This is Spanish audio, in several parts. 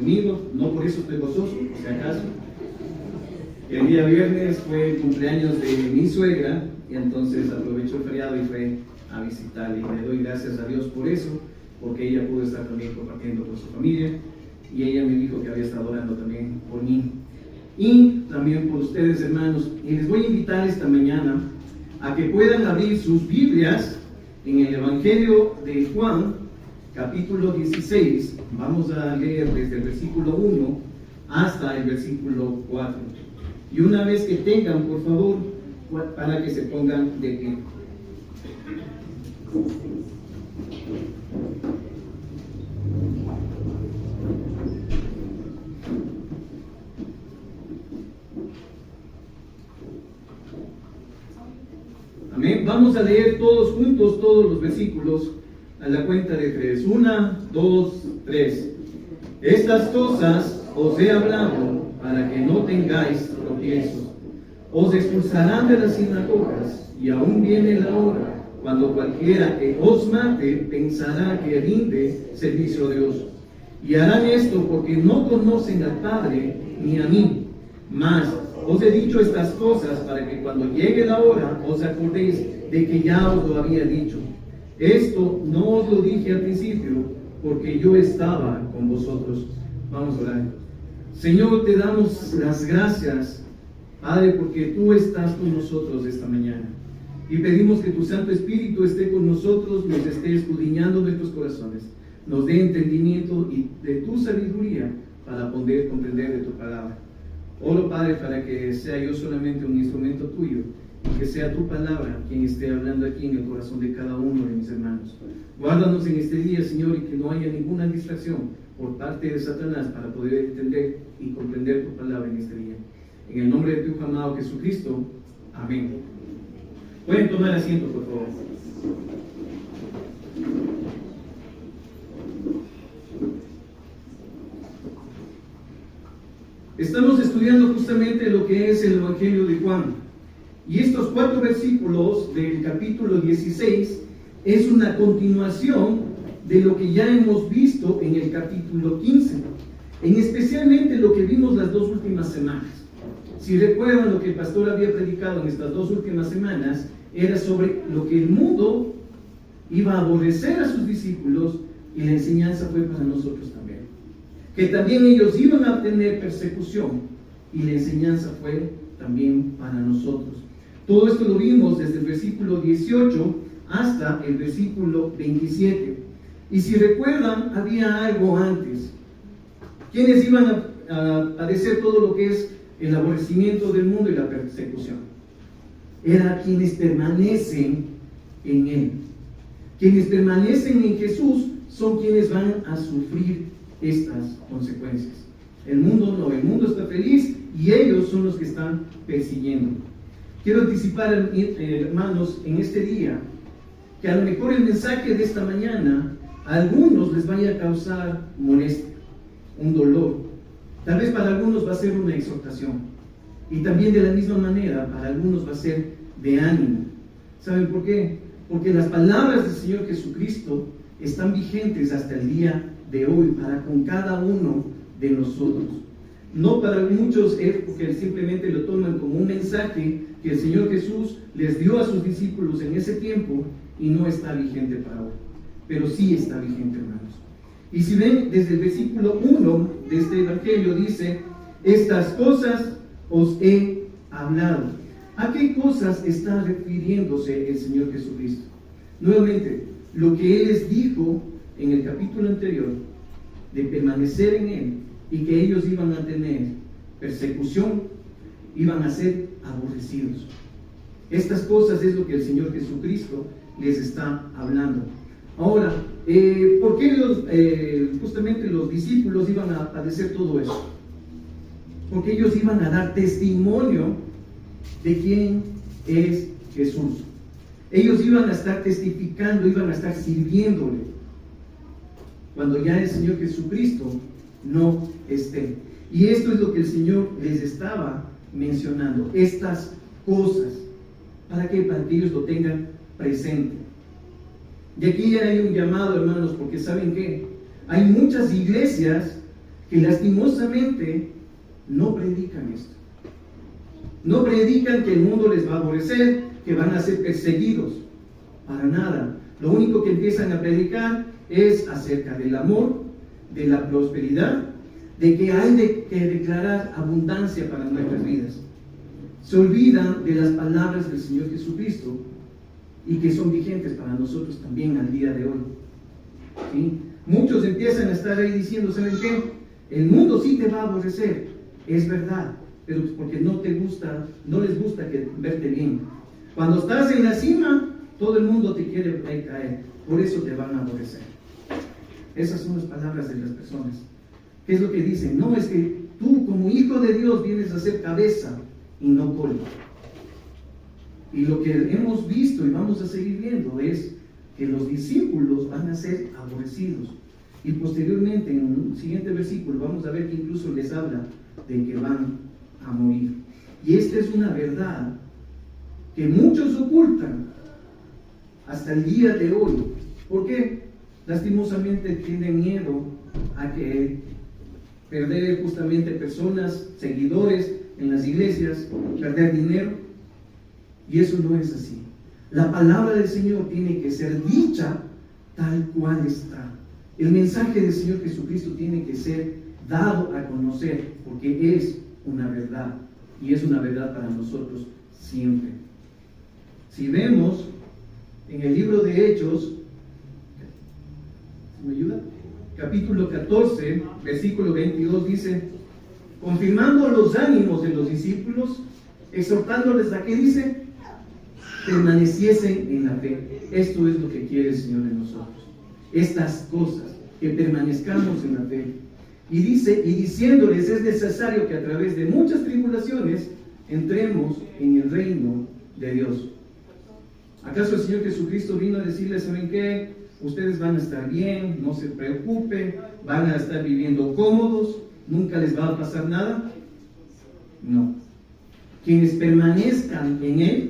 conmigo, no por eso estoy gozoso, por si acaso. El día viernes fue el cumpleaños de mi suegra, y entonces aprovechó el feriado y fue a visitarle. Y le doy gracias a Dios por eso, porque ella pudo estar también compartiendo con su familia, y ella me dijo que había estado orando también por mí. Y también por ustedes, hermanos. Y les voy a invitar esta mañana a que puedan abrir sus Biblias en el Evangelio de Juan, capítulo 16. Vamos a leer desde el versículo 1 hasta el versículo 4. Y una vez que tengan, por favor, para que se pongan de pie. Amén. Vamos a leer todos juntos todos los versículos a la cuenta de 3. 1, 2, 3. Estas cosas os he hablado para que no tengáis tropiezos. Os expulsarán de las sinagogas, y aún viene la hora cuando cualquiera que os mate pensará que rinde servicio a Dios. Y harán esto porque no conocen al Padre ni a mí. Mas os he dicho estas cosas para que cuando llegue la hora os acordéis de que ya os lo había dicho. Esto no os lo dije al principio porque yo estaba con vosotros. Vamos a orar. Señor, te damos las gracias, Padre, porque tú estás con nosotros esta mañana. Y pedimos que tu Santo Espíritu esté con nosotros, nos esté escudriñando nuestros corazones, nos dé entendimiento y de tu sabiduría para poder comprender de tu palabra. Oro, Padre, para que sea yo solamente un instrumento tuyo y que sea tu palabra quien esté hablando aquí en el corazón de cada uno de mis hermanos. Guárdanos en este día, Señor, y que no haya ninguna distracción por parte de Satanás para poder entender y comprender tu palabra en este día. En el nombre de tu Hijo amado Jesucristo. Amén. Pueden tomar asiento, por favor. Estamos estudiando justamente lo que es el Evangelio de Juan. Y estos 4 versículos del capítulo 16 es una continuación de lo que ya hemos visto en el capítulo 15. En especialmente lo que vimos las 2 últimas semanas. Si recuerdan, lo que el pastor había predicado en estas 2 últimas semanas era sobre lo que el mundo iba a aborrecer a sus discípulos, y la enseñanza fue para nosotros también. Que también ellos iban a tener persecución, y la enseñanza fue también para nosotros. Todo esto lo vimos desde el versículo 18 hasta el versículo 27. Y si recuerdan, había algo antes. ¿Quiénes iban a padecer todo lo que es el aborrecimiento del mundo y la persecución? Era quienes permanecen en Él. Quienes permanecen en Jesús son quienes van a sufrir estas consecuencias. El mundo no, el mundo está feliz y ellos son los que están persiguiendo. Quiero anticipar, hermanos, en este día, que a lo mejor el mensaje de esta mañana a algunos les vaya a causar molestia, un dolor. Tal vez para algunos va a ser una exhortación. Y también de la misma manera, para algunos va a ser de ánimo. ¿Saben por qué? Porque las palabras del Señor Jesucristo están vigentes hasta el día de hoy para con cada uno de nosotros. No para muchos es porque simplemente lo toman como un mensaje que el Señor Jesús les dio a sus discípulos en ese tiempo y no está vigente para hoy. Pero sí está vigente, hermanos. Y si ven, desde el versículo 1 de este Evangelio dice: estas cosas os he hablado. ¿A qué cosas está refiriéndose el Señor Jesucristo? Nuevamente, lo que Él les dijo en el capítulo anterior, de permanecer en Él, y que ellos iban a tener persecución, iban a ser aborrecidos. Estas cosas es lo que el Señor Jesucristo les está hablando. Ahora, ¿por qué justamente los discípulos iban a padecer todo eso? Porque ellos iban a dar testimonio de quién es Jesús. Ellos iban a estar testificando, iban a estar sirviéndole, cuando ya el Señor Jesucristo no esté. Y esto es lo que el Señor les estaba mencionando, estas cosas. ¿Para qué? Para que ellos lo tengan presente. Y aquí hay un llamado, hermanos, porque ¿saben qué? Hay muchas iglesias que lastimosamente no predican esto. No predican que el mundo les va a aborrecer, que van a ser perseguidos. Para nada. Lo único que empiezan a predicar es acerca del amor, de la prosperidad, de que hay que declarar abundancia para nuestras vidas. Se olvidan de las palabras del Señor Jesucristo y que son vigentes para nosotros también al día de hoy. ¿Sí? Muchos empiezan a estar ahí diciendo, ¿saben qué? El mundo sí te va a aborrecer, es verdad, pero pues porque no les gusta verte bien. Cuando estás en la cima, todo el mundo te quiere ver caer, por eso te van a aborrecer. Esas son las palabras de las personas. ¿Qué es lo que dicen? No, es que tú como hijo de Dios vienes a ser cabeza y no cola. Y lo que hemos visto y vamos a seguir viendo es que los discípulos van a ser aborrecidos. Y posteriormente, en un siguiente versículo, vamos a ver que incluso les habla de que van a morir. Y esta es una verdad que muchos ocultan hasta el día de hoy. ¿Por qué? Lastimosamente tienen miedo a que perder justamente personas, seguidores en las iglesias, perder dinero. Y eso no es así. La palabra del Señor tiene que ser dicha tal cual está. El mensaje del Señor Jesucristo tiene que ser dado a conocer, porque es una verdad, y es una verdad para nosotros siempre. Si vemos en el libro de Hechos, ¿me ayuda? Capítulo 14, versículo 22 dice, confirmando los ánimos de los discípulos, exhortándoles a que dice, permaneciesen en la fe. Esto es lo que quiere el Señor de nosotros. Estas cosas, que permanezcamos en la fe. Y dice, y diciéndoles, es necesario que a través de muchas tribulaciones entremos en el reino de Dios. ¿Acaso el Señor Jesucristo vino a decirles, ¿saben qué? Ustedes van a estar bien, no se preocupen, van a estar viviendo cómodos, nunca les va a pasar nada? No. Quienes permanezcan en Él,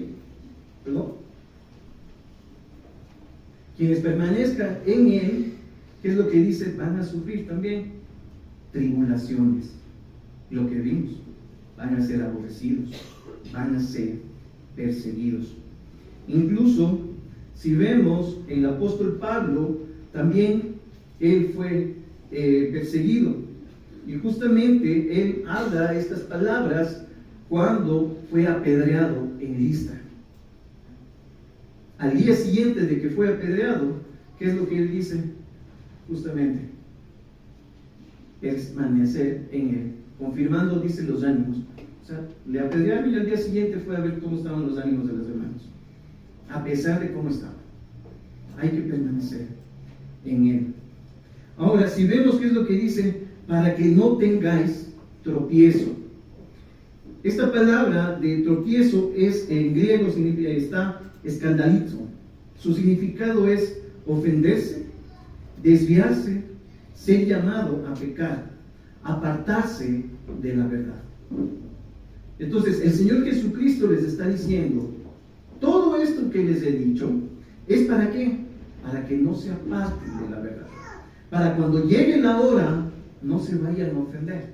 quienes permanezcan en Él, ¿qué es lo que dice? Van a sufrir también tribulaciones. Lo que vimos, van a ser aborrecidos, van a ser perseguidos. Incluso, si vemos en el apóstol Pablo, también él fue perseguido. Y justamente él habla estas palabras cuando fue apedreado en Listra. Al día siguiente de que fue apedreado, ¿qué es lo que él dice? Justamente, permanecer en él, confirmando, dice, los ánimos. O sea, le apedrearon y al día siguiente fue a ver cómo estaban los ánimos de los hermanos, a pesar de cómo estaban. Hay que permanecer en él. Ahora, si vemos qué es lo que dice, para que no tengáis tropiezo. Esta palabra de tropiezo es en griego, está escandalizo. Su significado es ofenderse, desviarse, ser llamado a pecar, apartarse de la verdad. Entonces, el Señor Jesucristo les está diciendo, todo esto que les he dicho, ¿es para qué? Para que no se aparten de la verdad. Para cuando llegue la hora, no se vayan a ofender.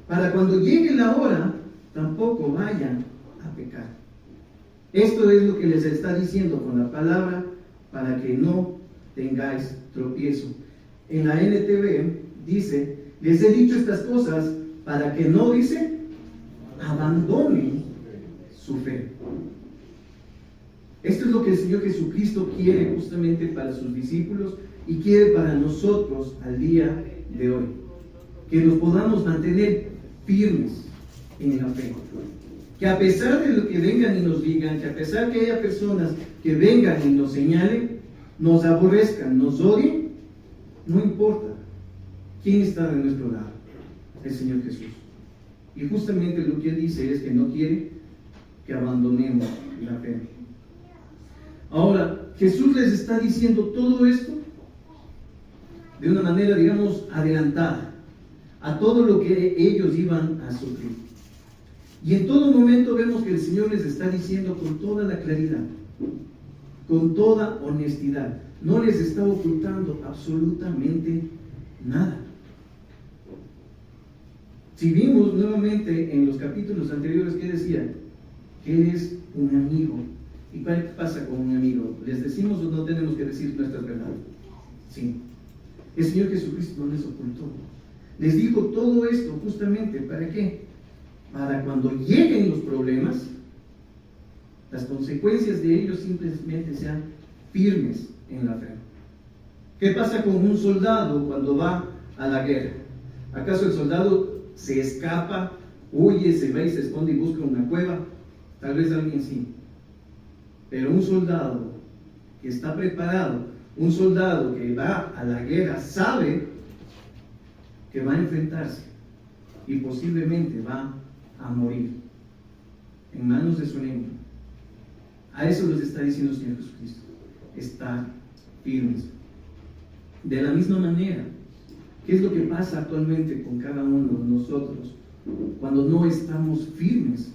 Para cuando llegue la hora, tampoco vayan a pecar. Esto es lo que les está diciendo con la palabra, para que no tengáis tropiezo. En la NTV dice, les he dicho estas cosas para que no, dice, abandonen su fe. Esto es lo que el Señor Jesucristo quiere justamente para sus discípulos y quiere para nosotros al día de hoy. Que nos podamos mantener firmes en la fe. Que a pesar de lo que vengan y nos digan, que a pesar que haya personas que vengan y nos señalen, nos aborrezcan, nos odien, no importa quién está de nuestro lado, el Señor Jesús. Y justamente lo que Él dice es que no quiere que abandonemos la fe. Ahora, Jesús les está diciendo todo esto de una manera, digamos, adelantada a todo lo que ellos iban a sufrir. Y en todo momento vemos que el Señor les está diciendo con toda la claridad, con toda honestidad, no les está ocultando absolutamente nada. Si vimos nuevamente en los capítulos anteriores, ¿qué decía? Que es un amigo. ¿Y qué pasa con un amigo? ¿Les decimos o no tenemos que decir nuestras verdades? Sí. El Señor Jesucristo no les ocultó. Les dijo todo esto justamente, ¿para qué? Para cuando lleguen los problemas, las consecuencias de ellos simplemente sean firmes en la fe. ¿Qué pasa con un soldado cuando va a la guerra? ¿Acaso el soldado se escapa, huye, se va y se esconde y busca una cueva? Tal vez alguien sí. Pero un soldado que está preparado, un soldado que va a la guerra, sabe que va a enfrentarse y posiblemente va a morir en manos de su enemigo. A eso les está diciendo el Señor Jesucristo: estar firmes. De la misma manera, ¿qué es lo que pasa actualmente con cada uno de nosotros cuando no estamos firmes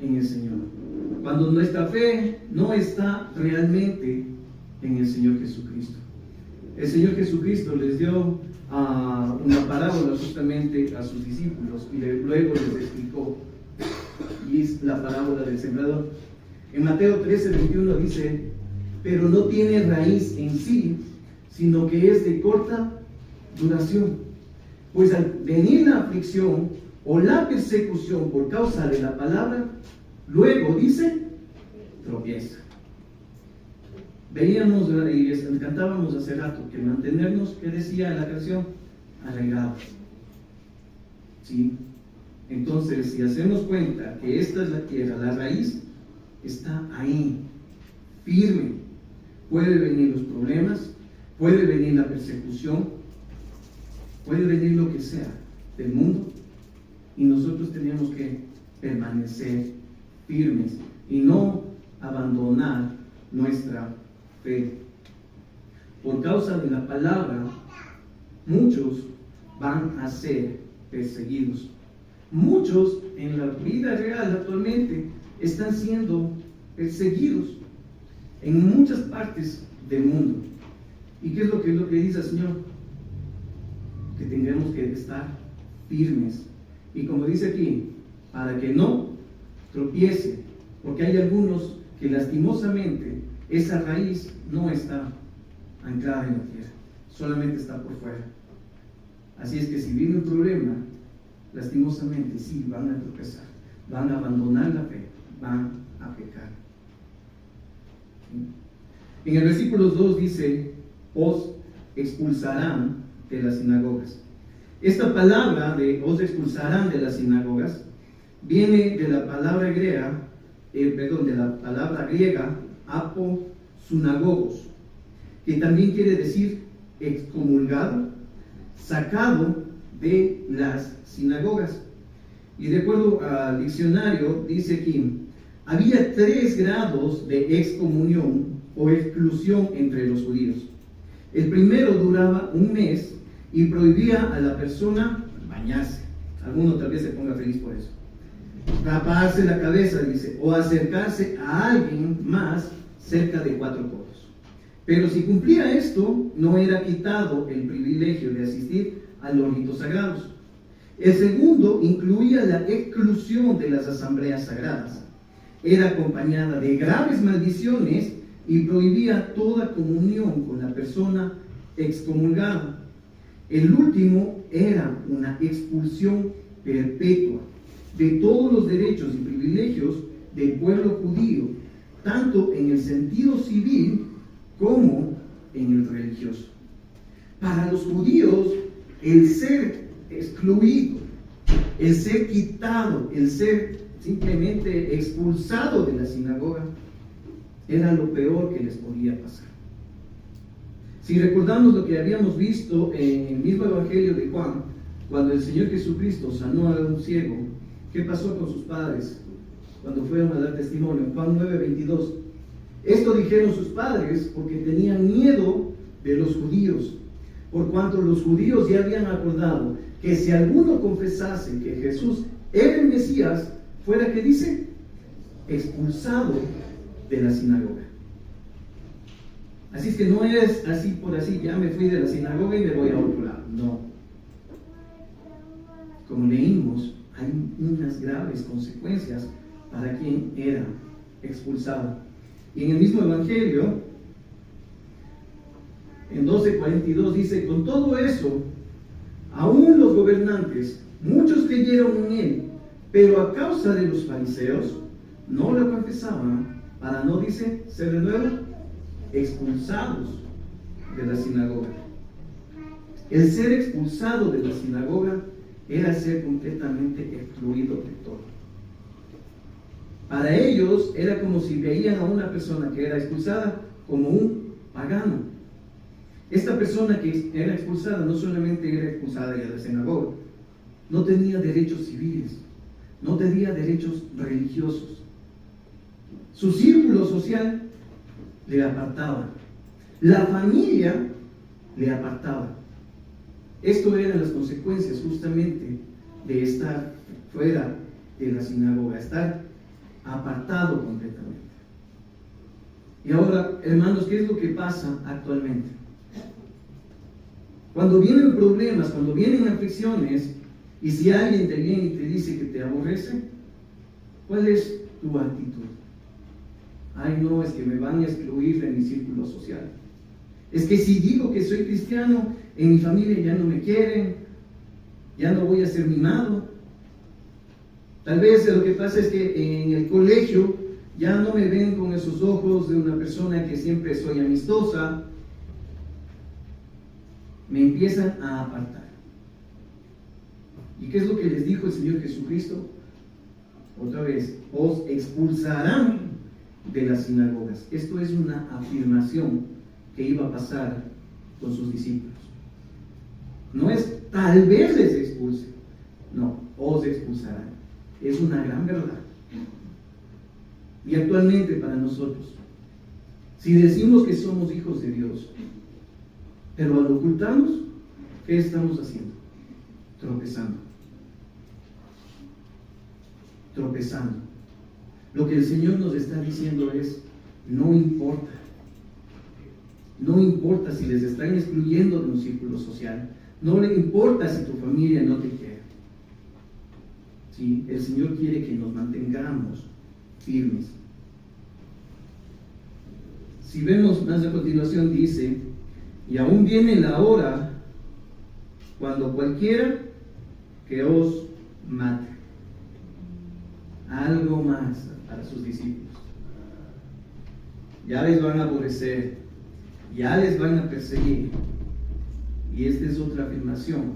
en el Señor? Cuando nuestra fe no está realmente en el Señor Jesucristo. El Señor Jesucristo les dio una parábola justamente a sus discípulos y luego les explicó, y es la parábola del sembrador. En Mateo 13:21 dice: pero no tiene raíz en sí, sino que es de corta duración. Pues al venir la aflicción o la persecución por causa de la palabra, luego dice, tropieza. Veíamos y cantábamos hace rato que mantenernos, ¿qué decía la canción? Arraigados. ¿Sí? Entonces, si hacemos cuenta que esta es la tierra, la raíz está ahí, firme. Puede venir los problemas, puede venir la persecución, puede venir lo que sea del mundo, y nosotros tenemos que permanecer firmes y no abandonar nuestra fe. Por causa de la palabra, muchos van a ser perseguidos. Muchos en la vida real actualmente están siendo perseguidos en muchas partes del mundo. ¿Y qué es lo que dice el Señor? Que tengamos que estar firmes. Y como dice aquí, para que no tropiece, porque hay algunos que lastimosamente esa raíz no está anclada en la tierra, solamente está por fuera. Así es que si viene un problema, lastimosamente sí van a tropezar, van a abandonar la fe, van a pecar. En el versículo 2 dice: os expulsarán de las sinagogas. Esta palabra de os expulsarán de las sinagogas viene de la palabra griega, aposunagogos, que también quiere decir excomulgado, sacado de las sinagogas. Y de acuerdo al diccionario, dice aquí: había 3 grados de excomunión o exclusión entre los judíos. El primero duraba 1 mes y prohibía a la persona bañarse. Alguno tal vez se ponga feliz por eso. Raparse la cabeza, dice, o acercarse a alguien más cerca de 4 codos. Pero si cumplía esto, no era quitado el privilegio de asistir a los ritos sagrados. El segundo incluía la exclusión de las asambleas sagradas. Era acompañada de graves maldiciones y prohibía toda comunión con la persona excomulgada. El último era una expulsión perpetua de todos los derechos y privilegios del pueblo judío, tanto en el sentido civil como en el religioso. Para los judíos, el ser excluido, el ser quitado, el ser simplemente expulsado de la sinagoga, era lo peor que les podía pasar. Si recordamos lo que habíamos visto en el mismo Evangelio de Juan, cuando el Señor Jesucristo sanó a un ciego, ¿qué pasó con sus padres cuando fueron a dar testimonio? Juan 9:22. Esto dijeron sus padres porque tenían miedo de los judíos, por cuanto los judíos ya habían acordado que si alguno confesase que Jesús era el Mesías, fuera, ¿qué dice? Expulsado de la sinagoga. Así es que no es así por así, ya me fui de la sinagoga y me voy a otro lado. No. como leímos, hay unas graves consecuencias para quien era expulsado. Y en el mismo Evangelio, en 12:42 dice: con todo eso, aún los gobernantes, muchos creyeron en él, pero a causa de los fariseos, no lo confesaban, para no, dice, ser de nuevo expulsados de la sinagoga. El ser expulsado de la sinagoga era ser completamente excluido de todo. Para ellos era como si veían a una persona que era expulsada como un pagano. Esta persona que era expulsada no solamente era expulsada de la sinagoga, no tenía derechos civiles, no tenía derechos religiosos. Su círculo social le apartaba, la familia le apartaba. Esto eran las consecuencias justamente de estar fuera de la sinagoga, estar apartado completamente. Y ahora, hermanos, ¿qué es lo que pasa actualmente? Cuando vienen problemas, cuando vienen aflicciones, y si alguien te viene y te dice que te aborrece, ¿cuál es tu actitud? Ay, no, es que me van a excluir de mi círculo social. Es que si digo que soy cristiano, en mi familia ya no me quieren, ya no voy a ser mimado. Tal vez lo que pasa es que en el colegio ya no me ven con esos ojos de una persona que siempre soy amistosa. Me empiezan a apartar. ¿Y qué es lo que les dijo el Señor Jesucristo? Otra vez, os expulsarán de las sinagogas. Esto es una afirmación que iba a pasar con sus discípulos. No es tal vez les expulse, no, os expulsarán. Es una gran verdad. Y actualmente para nosotros, si decimos que somos hijos de Dios, pero al ocultarnos, ¿qué estamos haciendo? Tropezando. Tropezando. Lo que el Señor nos está diciendo es: no importa. No importa si les están excluyendo de un círculo social. No le importa si tu familia no te quiere. ¿Sí? El Señor quiere que nos mantengamos firmes. Si vemos más a continuación, dice: y aún viene la hora cuando cualquiera que os mate. Algo más para sus discípulos. Ya les van a aborrecer, ya les van a perseguir. Y esta es otra afirmación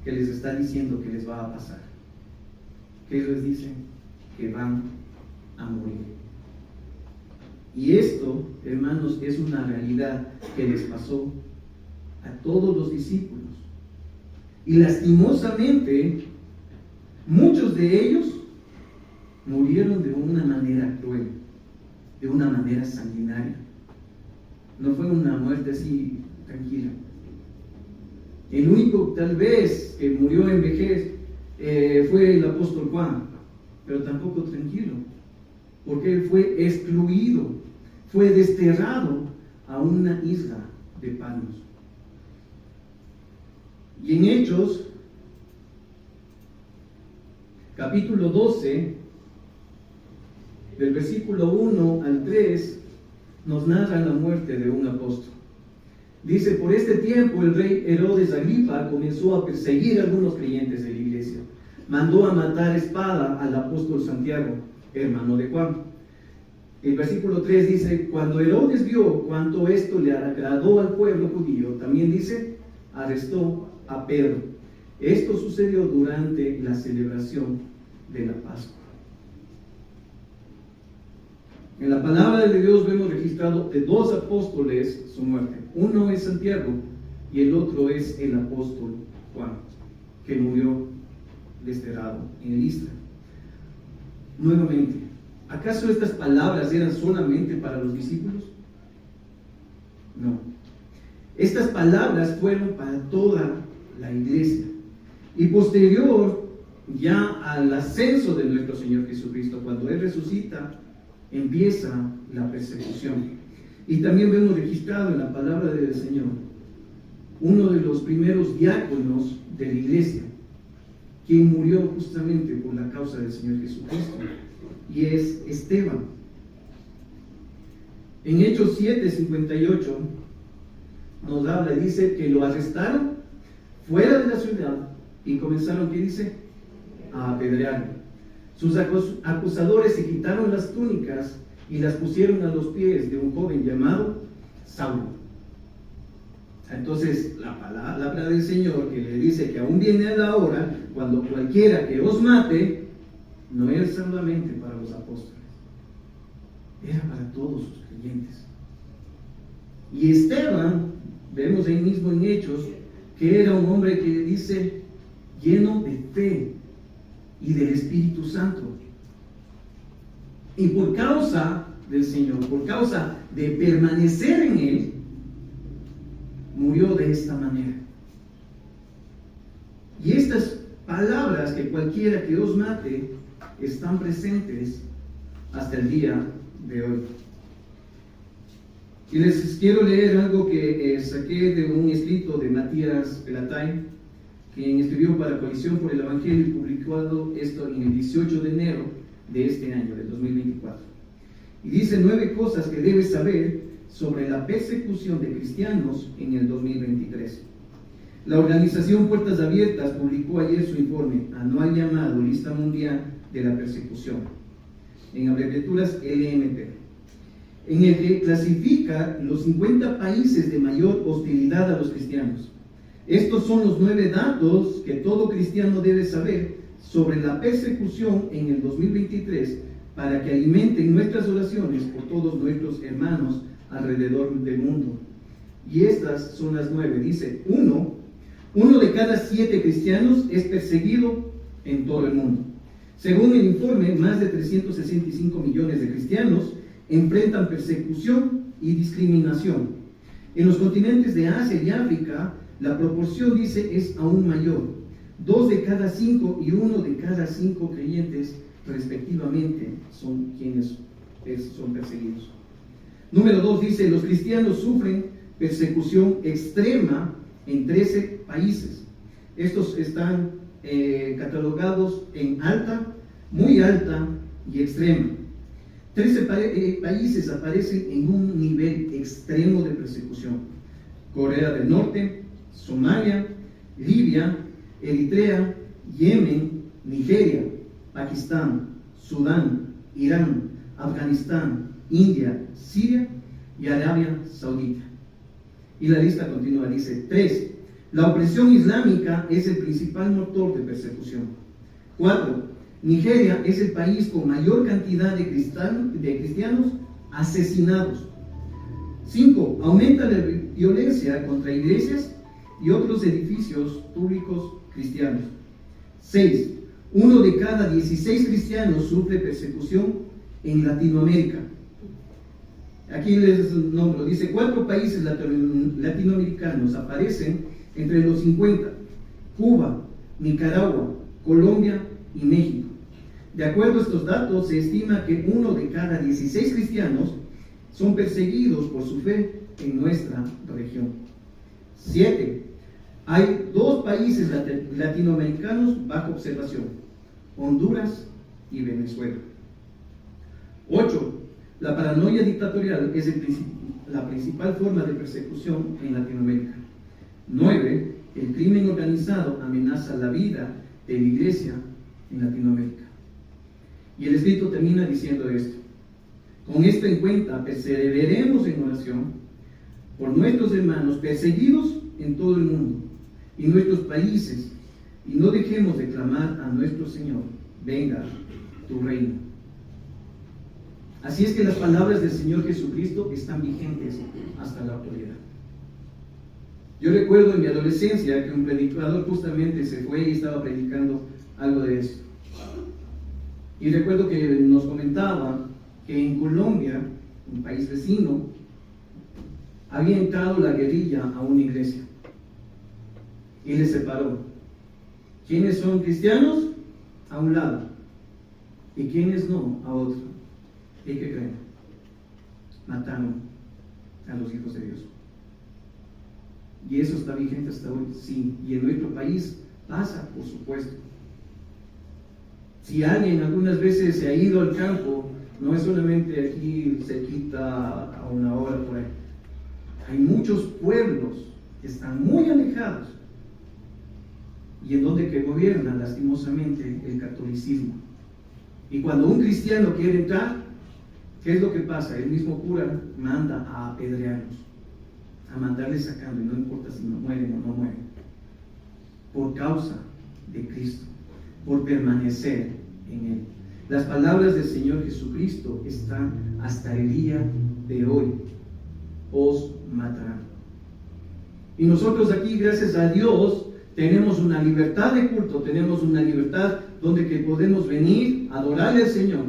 que les está diciendo que les va a pasar. ¿Qué les dice? Que van a morir. Y esto, hermanos, es una realidad que les pasó a todos los discípulos. Y lastimosamente, muchos de ellos murieron de una manera cruel, de una manera sanguinaria. No fue una muerte así tranquila. El único tal vez que murió en vejez fue el apóstol Juan, pero tampoco tranquilo, porque él fue excluido, fue desterrado a una isla de Patmos. Y en Hechos, capítulo 12, del versículo 1 al 3, nos narra la muerte de un apóstol. Dice: por este tiempo el rey Herodes Agripa comenzó a perseguir a algunos creyentes de la iglesia. Mandó a matar a espada al apóstol Santiago, hermano de Juan. El versículo 3 dice: cuando Herodes vio cuánto esto le agradó al pueblo judío, también dice, arrestó a Pedro. Esto sucedió durante la celebración de la Pascua. En la palabra de Dios vemos registrado de dos apóstoles su muerte. Uno es Santiago y el otro es el apóstol Juan, que murió desterrado en Listra. Nuevamente, ¿acaso estas palabras eran solamente para los discípulos? No. Estas palabras fueron para toda la iglesia. Y posterior ya al ascenso de nuestro Señor Jesucristo, cuando Él resucita, empieza la persecución. Y también vemos registrado en la palabra del Señor uno de los primeros diáconos de la iglesia, quien murió justamente por la causa del Señor Jesucristo, y es Esteban. En Hechos 7:58 nos habla y dice que lo arrestaron fuera de la ciudad y comenzaron, ¿qué dice? A apedrearlo. Sus acusadores se quitaron las túnicas y las pusieron a los pies de un joven llamado Saulo. Entonces la palabra del Señor que le dice que aún viene a la hora cuando cualquiera que os mate, no era solamente para los apóstoles, era para todos sus creyentes. Y Esteban, vemos ahí mismo en Hechos, que era un hombre que dice lleno de fe y del Espíritu Santo. Y por causa del Señor, por causa de permanecer en Él, murió de esta manera. Y estas palabras, que cualquiera que os mate, están presentes hasta el día de hoy. Y les quiero leer algo que saqué de un escrito de Matías Pelatay, quien escribió para Coalición por el Evangelio y publicado esto en el 18 de enero de este año, del 2024. Y dice 9 cosas que debes saber sobre la persecución de cristianos en el 2023. La organización Puertas Abiertas publicó ayer su informe anual llamado Lista Mundial de la Persecución, en abreviaturas LMP, en el que clasifica los 50 países de mayor hostilidad a los cristianos. Estos son los 9 datos que todo cristiano debe saber sobre la persecución en el 2023 para que alimenten nuestras oraciones por todos nuestros hermanos alrededor del mundo. Y estas son las 9. Dice, uno de cada 7 cristianos es perseguido en todo el mundo. Según el informe, más de 365 millones de cristianos enfrentan persecución y discriminación. En los continentes de Asia y África, la proporción, dice, es aún mayor. 2 de cada 5 y 1 de cada 5 creyentes, respectivamente, son quienes son perseguidos. Número 2 dice, los cristianos sufren persecución extrema en 13 países. Estos están catalogados en alta, muy alta y extrema. 13 países aparecen en un nivel extremo de persecución: Corea del Norte, Somalia, Libia, Eritrea, Yemen, Nigeria, Pakistán, Sudán, Irán, Afganistán, India, Siria y Arabia Saudita. Y la lista continúa, dice 3. La opresión islámica es el principal motor de persecución. 4. Nigeria es el país con mayor cantidad de cristianos asesinados. 5. Aumenta la violencia contra iglesias y otros edificios públicos cristianos. 6. 1 de cada 16 cristianos sufre persecución en Latinoamérica. Aquí les nombro, dice 4 países latinoamericanos aparecen entre los 50: Cuba, Nicaragua, Colombia y México. De acuerdo a estos datos, se estima que 1 de cada 16 cristianos son perseguidos por su fe en nuestra región. 7. Hay 2 países latinoamericanos bajo observación: Honduras y Venezuela. 8. La paranoia dictatorial es la principal forma de persecución en Latinoamérica. 9. El crimen organizado amenaza la vida de la iglesia en Latinoamérica. Y el escrito termina diciendo esto: con esto en cuenta, perseveremos en oración por nuestros hermanos perseguidos en todo el mundo y nuestros países, y no dejemos de clamar a nuestro Señor: venga tu reino. Así es que las palabras del Señor Jesucristo están vigentes hasta la actualidad. Yo recuerdo en mi adolescencia que un predicador justamente se fue y estaba predicando algo de esto. Y recuerdo que nos comentaba que en Colombia, un país vecino, había entrado la guerrilla a una iglesia y les separó. ¿Quiénes son cristianos? A un lado, y quienes no, a otro. ¿Y qué creen? Mataron a los hijos de Dios. ¿Y eso está vigente hasta hoy? Sí. ¿Y en nuestro país pasa? Por supuesto. Si alguien algunas veces se ha ido al campo, no es solamente aquí cerquita a una hora por ahí. Hay muchos pueblos que están muy alejados y en donde que gobierna lastimosamente el catolicismo. Y cuando un cristiano quiere entrar, ¿qué es lo que pasa? El mismo cura manda a apedrearlos, a mandarles sacando, y no importa si no mueren o no mueren, por causa de Cristo, por permanecer en Él. Las palabras del Señor Jesucristo están hasta el día de hoy: os matarán. Y nosotros aquí, gracias a Dios, tenemos una libertad de culto, tenemos una libertad donde que podemos venir a adorarle al Señor.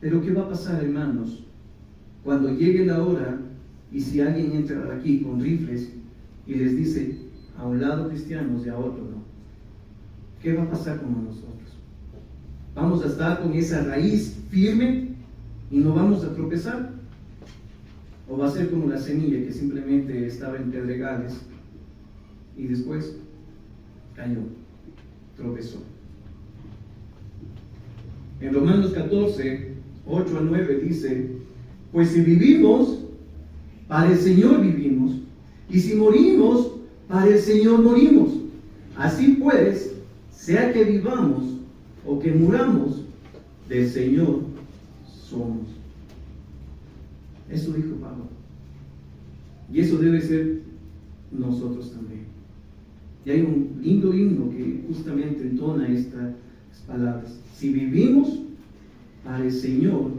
Pero ¿qué va a pasar, hermanos, cuando llegue la hora y si alguien entra aquí con rifles y les dice a un lado cristianos y a otro no? ¿Qué va a pasar con nosotros? ¿Vamos a estar con esa raíz firme y no vamos a tropezar? ¿O va a ser como la semilla que simplemente estaba en pedregales y después cayó, tropezó? En Romanos 14, 8 al 9 dice: pues si vivimos, para el Señor vivimos, y si morimos, para el Señor morimos. Así pues, sea que vivamos o que muramos, del Señor somos. Eso dijo Pablo. Y eso debe ser nosotros también. Y hay un lindo himno que justamente entona estas palabras: si vivimos, para el Señor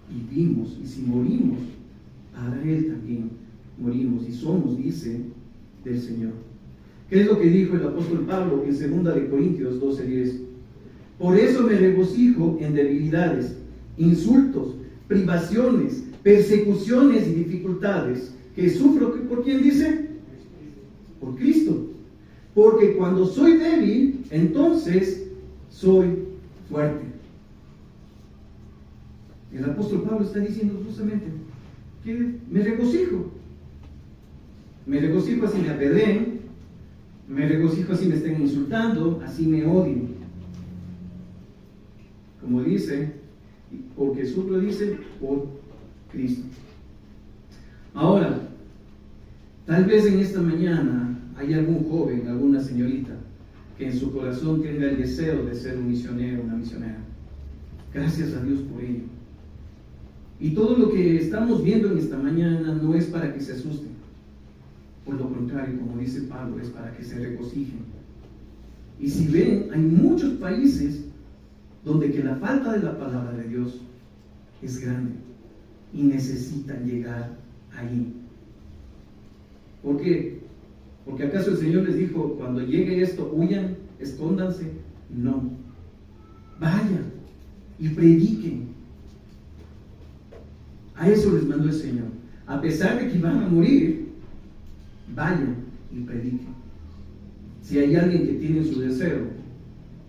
vivimos, y si morimos, para Él también morimos, y somos, dice, del Señor. ¿Qué es lo que dijo el apóstol Pablo en 2 de Corintios 12:10? Por eso me regocijo en debilidades, insultos, privaciones, persecuciones y dificultades que sufro. ¿Por quién dice? Por Cristo. Porque cuando soy débil, entonces soy fuerte. El apóstol Pablo está diciendo justamente que me regocijo. Me regocijo así me apedreen, me regocijo así me estén insultando, así me odien. Como dice, porque sufro, dice, por Cristo. Ahora, tal vez en esta mañana hay algún joven, alguna señorita, que en su corazón tenga el deseo de ser un misionero, una misionera. Gracias a Dios por ello. Y todo lo que estamos viendo en esta mañana no es para que se asusten. Por lo contrario, como dice Pablo, es para que se regocijen. Y si ven, hay muchos países donde que la falta de la palabra de Dios es grande y necesitan llegar ahí. ¿Por qué? Porque ¿acaso el Señor les dijo, cuando llegue esto, huyan, escóndanse? No. Vayan y prediquen. A eso les mandó el Señor. A pesar de que van a morir, vayan y prediquen. Si hay alguien que tiene su deseo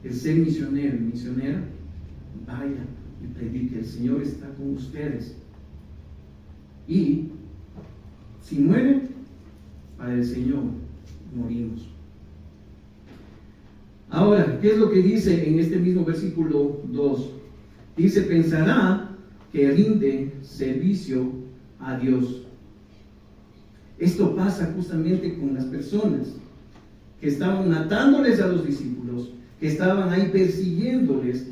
el ser misionero y misionera, vaya y predique. El Señor está con ustedes. Y si mueren, para el Señor morimos. Ahora, ¿qué es lo que dice en este mismo versículo 2? Dice: pensará que rinde servicio a Dios. Esto pasa justamente con las personas que estaban matándoles a los discípulos, que estaban ahí persiguiéndoles.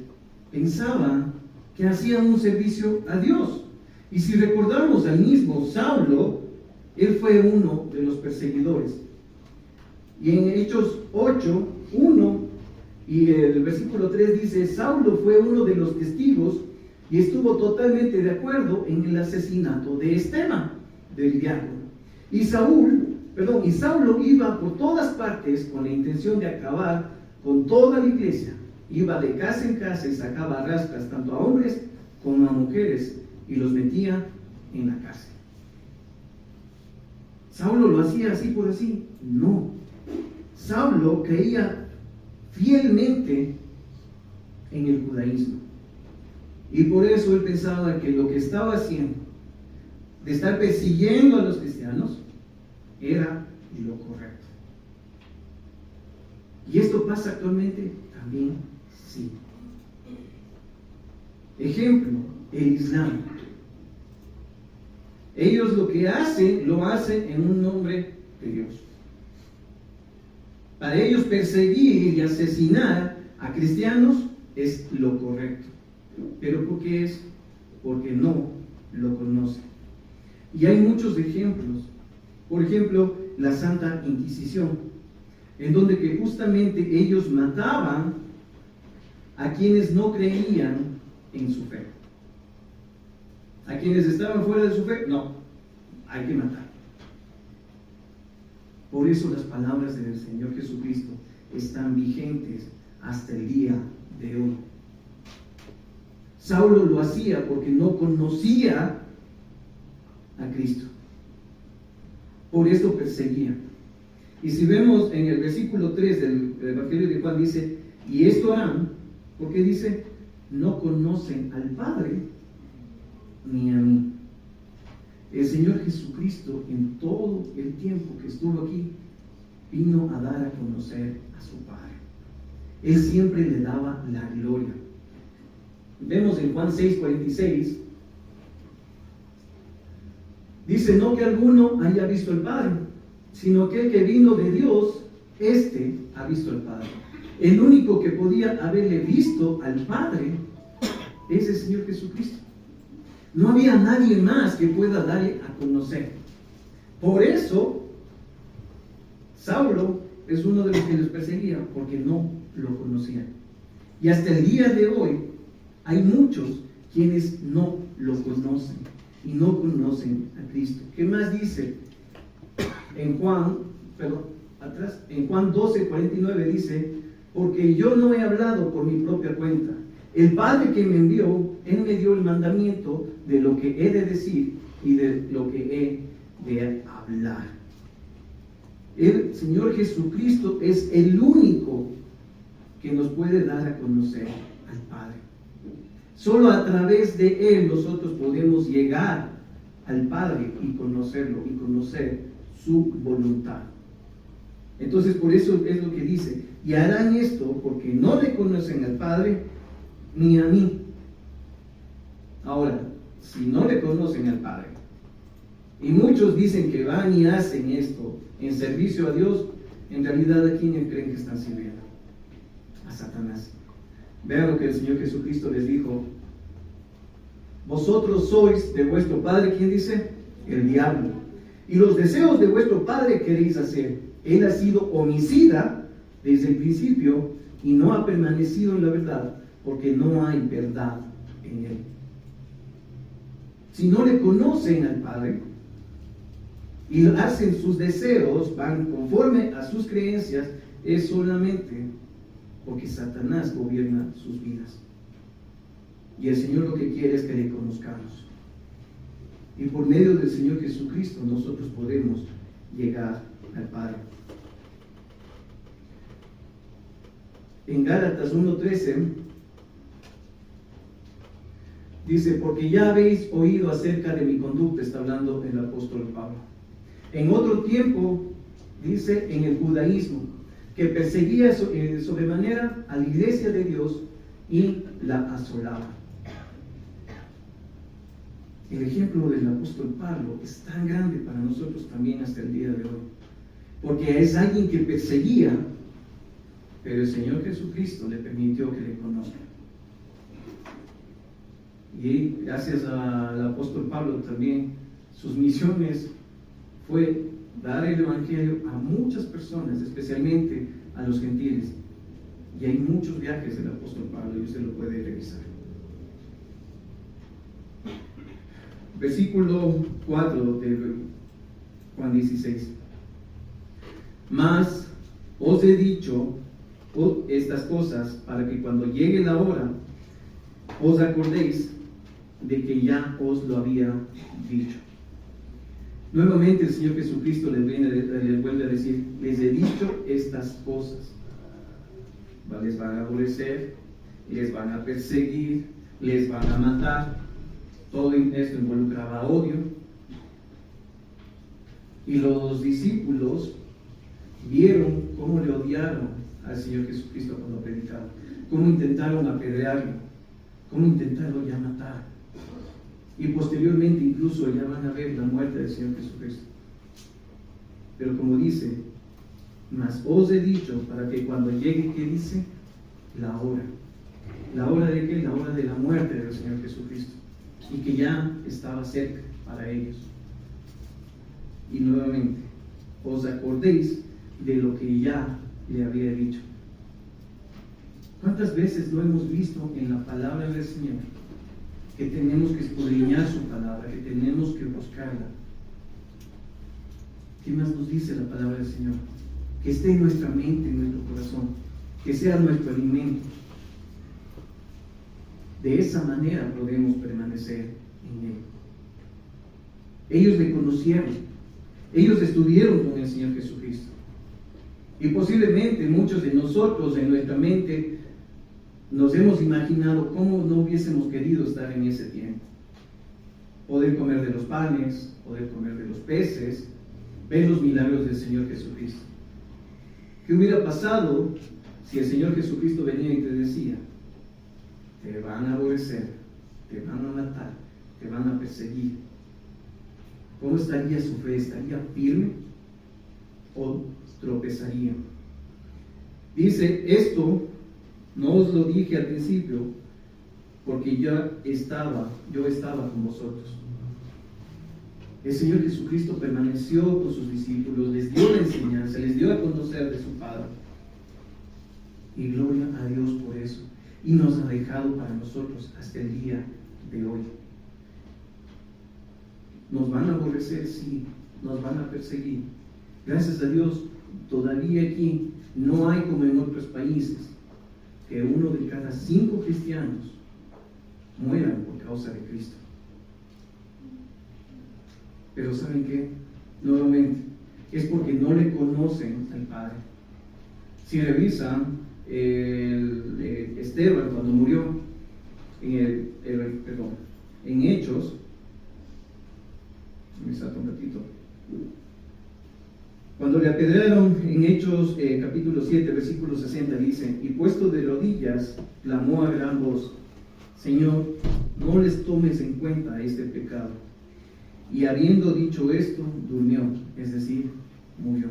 Pensaban que hacían un servicio a Dios. Y si recordamos al mismo Saulo, él fue uno de los perseguidores. Y en Hechos 8, 1 y el versículo 3 dice: Saulo fue uno de los testigos y estuvo totalmente de acuerdo en el asesinato de Esteban, del diácono. Y Saulo iba por todas partes con la intención de acabar con toda la iglesia. Iba de casa en casa y sacaba rastras tanto a hombres como a mujeres y los metía en la cárcel. ¿Saulo lo hacía así por así? No. Saulo creía fielmente en el judaísmo. Y por eso él pensaba que lo que estaba haciendo, de estar persiguiendo a los cristianos, era lo correcto. ¿Y esto pasa actualmente? También sí. Ejemplo, el Islam. Ellos lo que hacen, lo hacen en un nombre de Dios. Para ellos perseguir y asesinar a cristianos es lo correcto. ¿Pero por qué es? Porque no lo conocen. Y hay muchos ejemplos. Por ejemplo, la Santa Inquisición, en donde que justamente ellos mataban a quienes no creían en su fe. A quienes estaban fuera de su fe, no, hay que matar. Por eso las palabras del Señor Jesucristo están vigentes hasta el día de hoy. Saulo lo hacía porque no conocía a Cristo. Por esto perseguía. Y si vemos en el versículo 3 del Evangelio de Juan, dice, y esto harán, porque dice, no conocen al Padre ni a mí. El Señor Jesucristo, en todo el tiempo que estuvo aquí, vino a dar a conocer a su Padre. Él siempre le daba la gloria. Vemos en Juan 6:46, dice, no que alguno haya visto al Padre, sino que el que vino de Dios, éste ha visto al Padre. El único que podía haberle visto al Padre es el Señor Jesucristo. No había nadie más que pueda darle a conocer. Por eso, Saulo es uno de los que los perseguía, porque no lo conocían. Y hasta el día de hoy, hay muchos quienes no lo conocen y no conocen a Cristo. ¿Qué más dice? En Juan 12:49 dice, porque yo no he hablado por mi propia cuenta. El Padre que me envió, Él me dio el mandamiento de lo que he de decir y de lo que he de hablar. El Señor Jesucristo es el único que nos puede dar a conocer al Padre. Solo a través de Él nosotros podemos llegar al Padre y conocerlo y conocer su voluntad. Entonces por eso es lo que dice, y harán esto porque no le conocen al Padre ni a mí. Ahora, si no le conocen al Padre, y muchos dicen que van y hacen esto en servicio a Dios, en realidad ¿a quién creen que están sirviendo? A Satanás. Vean lo que el Señor Jesucristo les dijo. Vosotros sois de vuestro padre, ¿quién dice? El diablo. Y los deseos de vuestro padre queréis hacer. Él ha sido homicida desde el principio y no ha permanecido en la verdad, porque no hay verdad en él. Si no le conocen al Padre y hacen sus deseos, van conforme a sus creencias, es solamente porque Satanás gobierna sus vidas. Y el Señor lo que quiere es que le conozcamos. Y por medio del Señor Jesucristo nosotros podemos llegar al Padre. En Gálatas 1:13 dice, porque ya habéis oído acerca de mi conducta, está hablando el apóstol Pablo. En otro tiempo, dice, en el judaísmo, que perseguía sobremanera a la iglesia de Dios y la asolaba. El ejemplo del apóstol Pablo es tan grande para nosotros también hasta el día de hoy, porque es alguien que perseguía, pero el Señor Jesucristo le permitió que le conozca. Y gracias al apóstol Pablo también, sus misiones fue dar el evangelio a muchas personas, especialmente a los gentiles. Y hay muchos viajes del apóstol Pablo y usted lo puede revisar. Versículo 4 de Juan 16. Mas os he dicho estas cosas para que cuando llegue la hora os acordéis de que ya os lo había dicho. Nuevamente el Señor Jesucristo les vuelve a decir, les he dicho estas cosas. Les van a aborrecer, les van a perseguir, les van a matar. Todo esto involucraba odio. Y los discípulos vieron cómo le odiaron al Señor Jesucristo cuando predicaba, cómo intentaron apedrearlo, cómo intentarlo ya matar. Y posteriormente incluso ya van a ver la muerte del Señor Jesucristo. Pero como dice, mas os he dicho para que cuando llegue, ¿qué dice? La hora. ¿La hora de qué? La hora de la muerte del Señor Jesucristo. Y que ya estaba cerca para ellos. Y nuevamente, os acordéis de lo que ya le había dicho. ¿Cuántas veces lo hemos visto en la palabra del Señor? Que tenemos que escudriñar su palabra, que tenemos que buscarla. ¿Qué más nos dice la palabra del Señor? Que esté en nuestra mente, en nuestro corazón, que sea nuestro alimento. De esa manera podemos permanecer en Él. Ellos le conocieron, ellos estuvieron con el Señor Jesucristo. Y posiblemente muchos de nosotros en nuestra mente nos hemos imaginado cómo no hubiésemos querido estar en ese tiempo. Poder comer de los panes, poder comer de los peces, ver los milagros del Señor Jesucristo. ¿Qué hubiera pasado si el Señor Jesucristo venía y te decía, te van a aborrecer, te van a matar, te van a perseguir? ¿Cómo estaría su fe? ¿Estaría firme o tropezaría? Dice, esto no os lo dije al principio, porque yo estaba con vosotros. El Señor Jesucristo permaneció con sus discípulos, les dio la enseñanza, les dio a conocer de su Padre. Y gloria a Dios por eso. Y nos ha dejado para nosotros hasta el día de hoy. Nos van a aborrecer, sí, nos van a perseguir. Gracias a Dios, todavía aquí no hay como en otros países que 1 de cada 5 cristianos mueran por causa de Cristo. Pero ¿saben qué? Nuevamente, es porque no le conocen al Padre. Si revisan Esteban cuando murió en Hechos, me salto un ratito. Cuando le apedrearon en Hechos capítulo 7, versículo 60, dice, y puesto de rodillas, clamó a gran voz, Señor, no les tomes en cuenta este pecado. Y habiendo dicho esto, durmió, es decir, murió.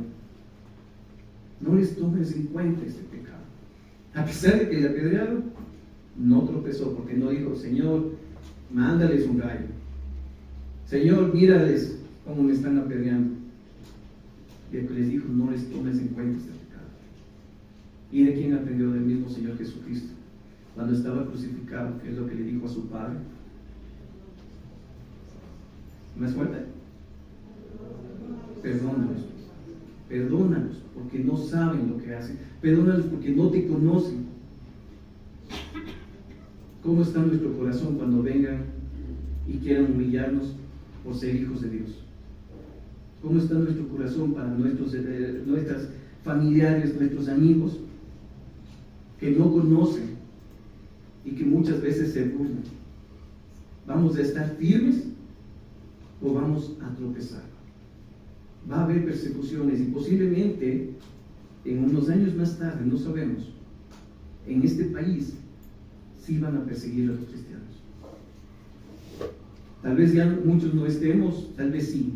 No les tomes en cuenta este pecado. A pesar de que le apedrearon, no tropezó, porque no dijo, Señor, mándales un rayo. Señor, mírales cómo me están apedreando. Y el que les dijo, no les tomes en cuenta este pecado. ¿Y de quién aprendió? Del mismo Señor Jesucristo. Cuando estaba crucificado, ¿qué es lo que le dijo a su Padre? ¿Más fuerte? Perdónalos. Perdónalos, porque no saben lo que hacen. Perdónalos porque no te conocen. ¿Cómo está nuestro corazón cuando vengan y quieran humillarnos por ser hijos de Dios? ¿Cómo está nuestro corazón para nuestras familiares, nuestros amigos que no conocen y que muchas veces se burlan? ¿Vamos a estar firmes o vamos a tropezar? Va a haber persecuciones y posiblemente en unos años más tarde, no sabemos, en este país sí van a perseguir a los cristianos. Tal vez ya muchos no estemos, tal vez sí.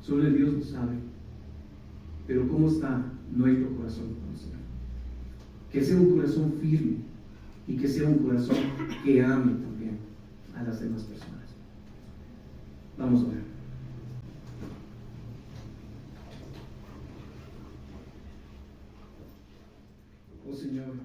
Solo Dios lo sabe. Pero ¿cómo está nuestro corazón con el Señor? Que sea un corazón firme y que sea un corazón que ame también a las demás personas. Vamos a ver. Oh Señor,